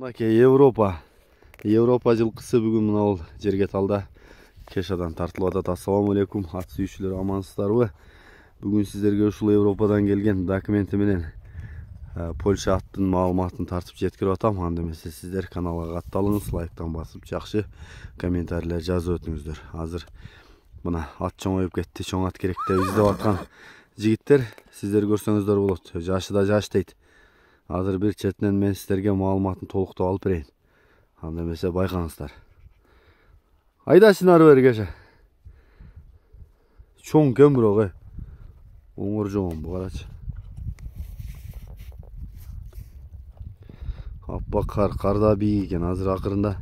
Мынакей Европа жылқысы бүгін мынау жерге талда Кешадан тартылып атат. Ассаламу алейкум, ат сүйүүчүлөр, амансыздарбы? Бүгін сіздерге ушул Европадан келген документи менен Польша аттын маалыматын тартып жеткирип атам. Анда эмесе сиздер каналга катталыңыз, лайктан басып, жакшы комментарийлер жазып өтүңүздөр. Азыр мына ат чоңоюп кетти, чоң ат керек деп издеп аткан жигиттер сиздер көрсөңүздөр болот. Жашы да жаш дейт. Азыр бир четинен мен сиздерге маалыматын толуктап алып берейин. Анда эмесе байкаңыздар. Айдачын ары бери Кеша. Чоң кен бирок, оңор жоон бу, карачы. Аппак карда бийик экен. Азыр акырында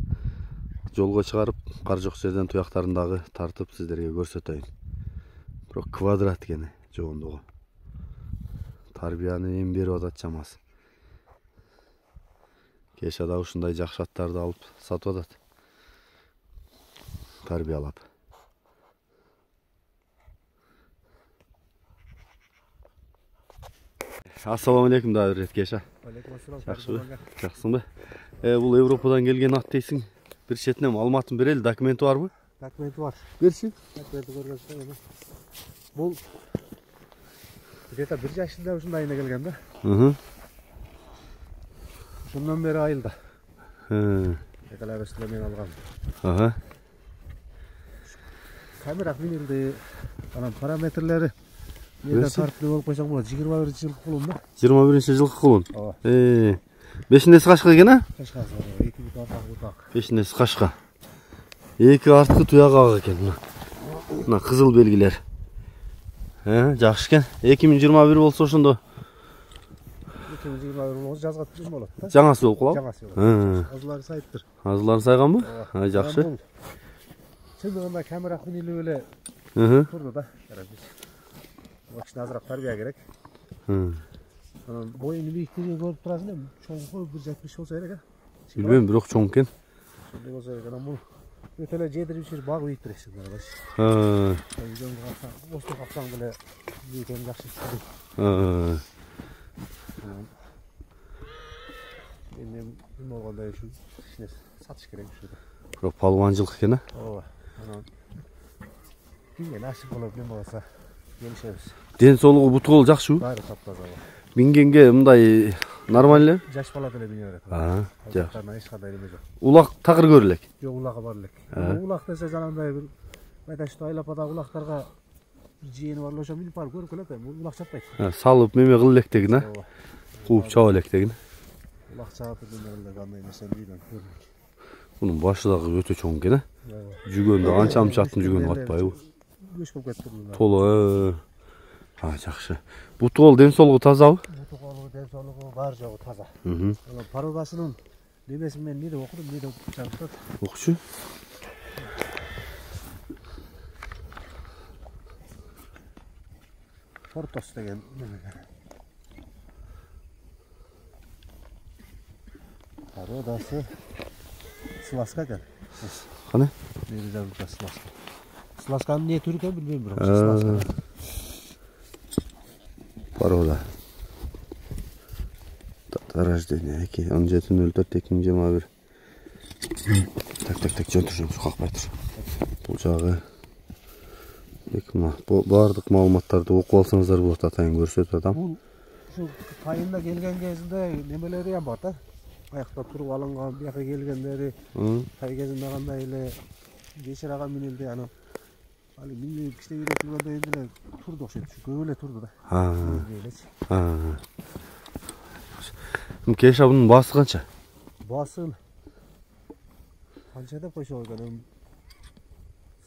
жолго чыгарып, кар жок жерден туяктарындагы тартып сиздерге көрсөтөйүн. Бирок квадрат экен жоондугу. Тарбияны эми берип атат чамасы. Кешада ушундай жакшы аттарды алып сатып атат. Тарбиялап. Ассаламу алейкум да бир рет Кеша. Алейкум ассалам. Жакшыбы? Жаксыңбы? Бул Европадан келген ат дейсиң. Бир четинен маалыматын берели, документи барбы? Документи бар. Берчи. Документи көргөнсүң. Бул где-то 1 жашында ушундай айына келген да. Ошондон бери айылда. Экалабестилер мен алгам. Камера минилди. Анан параметрлери Мында тартып болуп койсоң болот. 21 жылкы кулун да. 21 жылкы кулун. Бешинеси кашка экен, а? Кашка. 2 бутак. Бешинеси кашка. 2 арткы туягы ак экен. Мына кызыл белгилер. Жакшы экен. 2021 болсо ошондо 2021 болсо жазга түзүм болот да. Жаңасы болуп калабы? Жаңасы болот. Азылары сайыптыр. Азыларын сайганбы? Жакшы. Чындыгында камера минилип эле турду да. Максимум азыраак тарбия керек. Анан боюнун бийиктиги көрүп турасың эми, чоңго 1.70 болсо керек, Билбейм, бирок чоң экен. Ошондой болсо керек. Анан бул өтө эле жедирип баг үйүп турасың карабаш. Үйгөнгө калсаң, осту калсаң деле бийикен жакшы чыгат. Эми болгондой ушу кичине сатыш керек ушуну. Бирок палванчылык экен, а? Ооба. Анан кимге насип болот, эме болсо келишебиз. Ден соолугу бутул жакшыбы? Баары таптаза. Бингенге мындай нормаль эле? Жаш бала деле бине берет. Жакшы. Эч кандай эме жок. Улак такыр көрө элек. Жок, улакы бар элек. Улак десе жанагындай бир майдачты айлапада улактарга жыйыны бар, ошо минип барып көрүп келет эми, улак чаппайт. Салып меме кыл элек деген, а? Кууп чаап элек деген. Улак чаап эле кандай нерсени бийден көрдүк. Мунун башы дагы өтө чоң экен, а? Жүгөндө анча-мынча аттын жүгөнү катпайбы? Көч болуп кетти бул. Толо. Жакшы. Бутул ден соолугу тазабы? Бутул ден соолугу бар жогу таза. Анан пародасынын немесин мен эмне деп окудум, эмне деп чагыштат. Окучу. Портос деген неме. Пародасы Сласка экен. Кане? Эмне жазылып Сласка. Сласканын не түрү экен билбейм, бирок Сласка. Порода. Дата рождения 17.04.2021. Так, жөн тур, какпай тур. Бул жагы баардык маалыматтарды окуп алсаңыздар болот, атайын көрсөтүп атам. Бул ушу кайында келген кезинде немелери ham бар да. Аякта туруп алынган, бияка келгендери, кай кезинде кандай эле бешарага минилди, анан али минилип кичине үйрөтүлгөндөн эле турду окшойт, көп эле турду да. Кеша бунун баасы канча? Баасын канча деп койсо экен,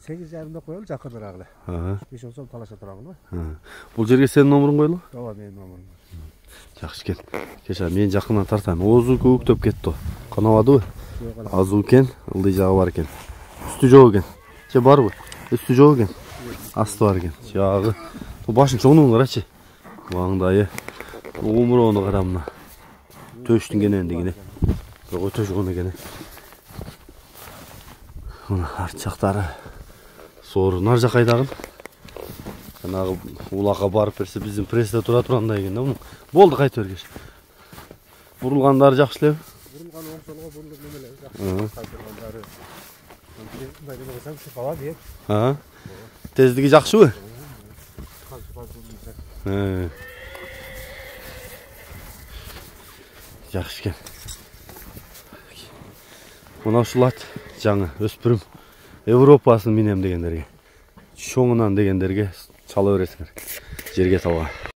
8,5 деп коелу жакыныраак эле. 5 болсом талаша турабын. Бул жерге сенин номуруң коелу? Ооба, менин номурум. Жакшы экен. Кеша мен жакындан тартайын. Оозу көктөп кетти. Канабадыбы? Азуу экен, ылдый жагы бар экен. Үстү жок экен. Же барбы? Үстү жок экен. Асты бар экен. Жагы. Башын чоңуну карачы. Маңдайы. Омуроону кара мына. Төштүн кенендигине. Бирок өтө жогон экен. Мына арт жактары соор нар жакайдагын. Жанагы улакка барып берсе биздин престе тура тургандай экен да. Болду, кайта бергеш. Бурулгандары жакшы элеби? Бурулган ошолго бурлук немелер кайдыргандары. Мындай демесем шукала бек. Тездиги жакшыбы? Жакшы экен. Мына ушул ат жаңы өспүрүм Европасын минем дегендерге, чоңунан дегендерге чала бересиңер жерге талга.